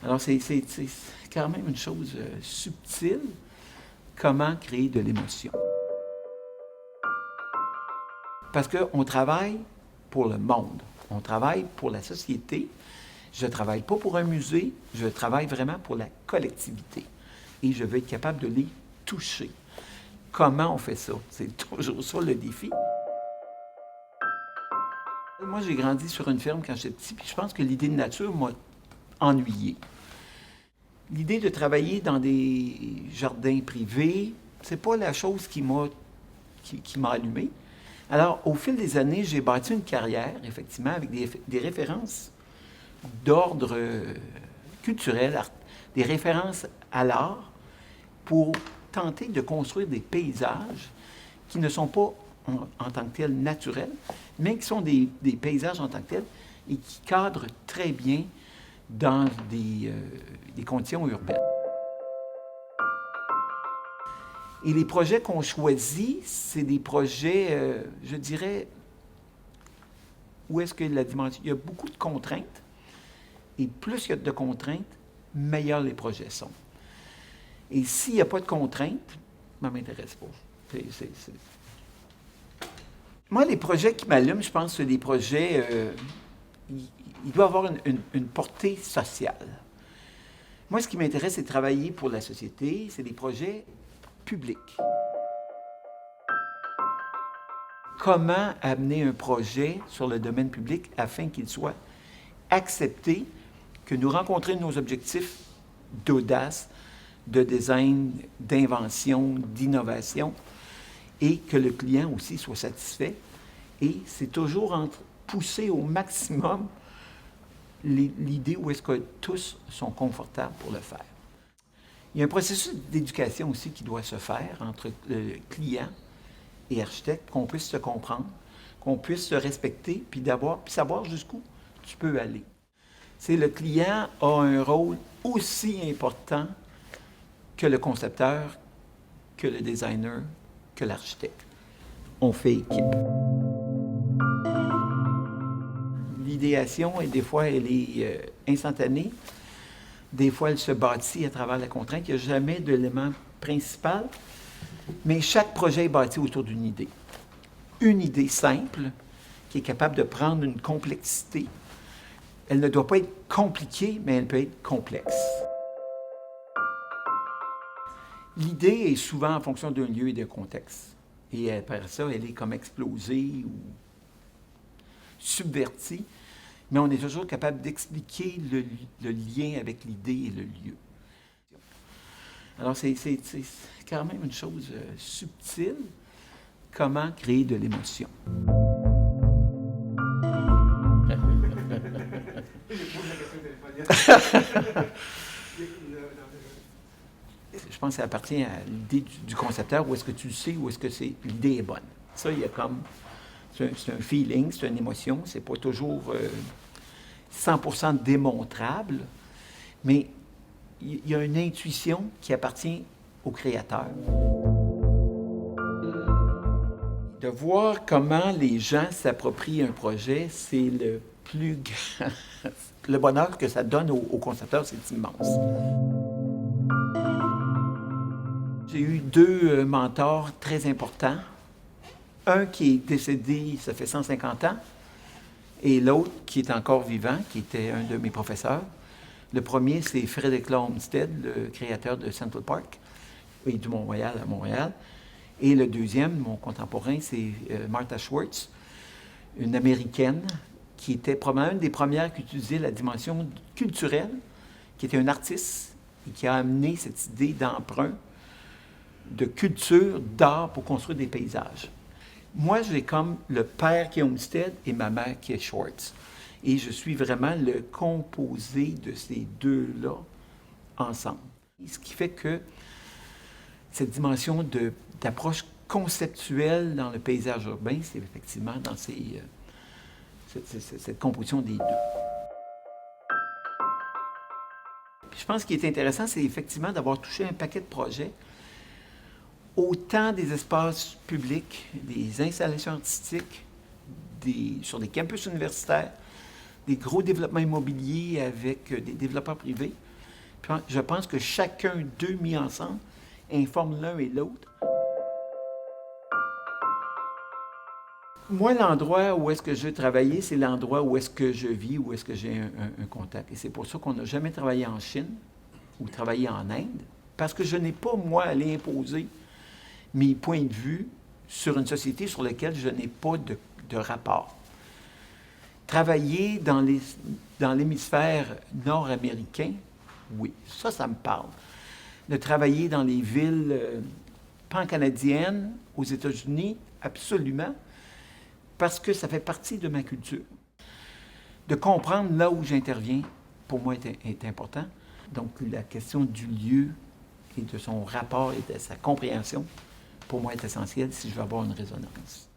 Alors, c'est quand même une chose subtile, comment créer de l'émotion. Parce qu'on travaille pour le monde, on travaille pour la société. Je ne travaille pas pour un musée, je travaille vraiment pour la collectivité. Et je veux être capable de les toucher. Comment on fait ça? C'est toujours ça le défi. Moi, j'ai grandi sur une ferme quand j'étais petit, puis je pense que l'idée de nature m'a ennuyé. L'idée de travailler dans des jardins privés, c'est pas la chose qui m'a allumé. Alors, au fil des années, j'ai bâti une carrière, effectivement, avec des références d'ordre culturel, des références à l'art, pour tenter de construire des paysages qui ne sont pas en tant que tels naturels, mais qui sont des paysages en tant que tels et qui cadrent très bien dans des conditions urbaines. Et les projets qu'on choisit, c'est des projets, je dirais, où est-ce que la dimension... Il y a beaucoup de contraintes, et plus il y a de contraintes, meilleurs les projets sont. Et s'il n'y a pas de contraintes, ça ne m'intéresse pas. Moi, les projets qui m'allument, je pense que c'est des projets... il doit avoir une portée sociale. Moi, ce qui m'intéresse, c'est de travailler pour la société, c'est des projets publics. Comment amener un projet sur le domaine public afin qu'il soit accepté, que nous rencontrions nos objectifs d'audace, de design, d'invention, d'innovation, et que le client aussi soit satisfait. Et c'est toujours pousser au maximum l'idée où est-ce que tous sont confortables pour le faire. Il y a un processus d'éducation aussi qui doit se faire entre le client et architecte, qu'on puisse se comprendre, qu'on puisse se respecter, puis savoir jusqu'où tu peux aller. C'est le client a un rôle aussi important que le concepteur, que le designer, que l'architecte. On fait équipe. L'idéation, et des fois, elle est instantanée. Des fois, elle se bâtit à travers la contrainte. Il n'y a jamais d'élément principal. Mais chaque projet est bâti autour d'une idée. Une idée simple qui est capable de prendre une complexité. Elle ne doit pas être compliquée, mais elle peut être complexe. L'idée est souvent en fonction d'un lieu et d'un contexte. Et après ça, elle est comme explosée ou subvertie. Mais on est toujours capable d'expliquer le lien avec l'idée et le lieu. Alors, c'est quand même une chose subtile, comment créer de l'émotion. Je pense que ça appartient à l'idée du concepteur, où est-ce que tu le sais, où est-ce que l'idée est bonne. Ça, il y a comme... C'est un feeling, c'est une émotion, c'est pas toujours 100% démontrable, mais il y a une intuition qui appartient au créateur. De voir comment les gens s'approprient un projet, c'est le plus grand... Le bonheur que ça donne au concepteur, c'est immense. J'ai eu deux mentors très importants. Un qui est décédé, ça fait 150 ans, et l'autre qui est encore vivant, qui était un de mes professeurs. Le premier, c'est Frédéric Olmsted, le créateur de Central Park et du Mont-Royal à Montréal. Et le deuxième, mon contemporain, c'est Martha Schwartz, une Américaine qui était probablement une des premières qui utilisait la dimension culturelle, qui était une artiste et qui a amené cette idée d'emprunt, de culture, d'art pour construire des paysages. Moi, j'ai comme le père qui est Olmsted et ma mère qui est Schwartz. Et je suis vraiment le composé de ces deux-là ensemble. Ce qui fait que cette dimension d'approche conceptuelle dans le paysage urbain, c'est effectivement dans cette composition des deux. Puis je pense ce qui est intéressant, c'est effectivement d'avoir touché un paquet de projets, autant des espaces publics, des installations artistiques, sur des campus universitaires, des gros développements immobiliers avec des développeurs privés, Je pense que chacun d'eux mis ensemble informe l'un et l'autre. Moi, l'endroit où est-ce que je veux travailler, c'est l'endroit où est-ce que je vis, où est-ce que j'ai un contact. Et c'est pour ça qu'on n'a jamais travaillé en Chine ou travaillé en Inde, parce que je n'ai pas, moi, à aller imposer mes points de vue sur une société sur laquelle je n'ai pas de rapport. Travailler dans l'hémisphère nord-américain, oui, ça me parle. De travailler dans les villes pan-canadiennes aux États-Unis, absolument, parce que ça fait partie de ma culture. De comprendre là où j'interviens, pour moi, est important. Donc, la question du lieu et de son rapport et de sa compréhension, pour moi, est essentielle si je veux avoir une résonance.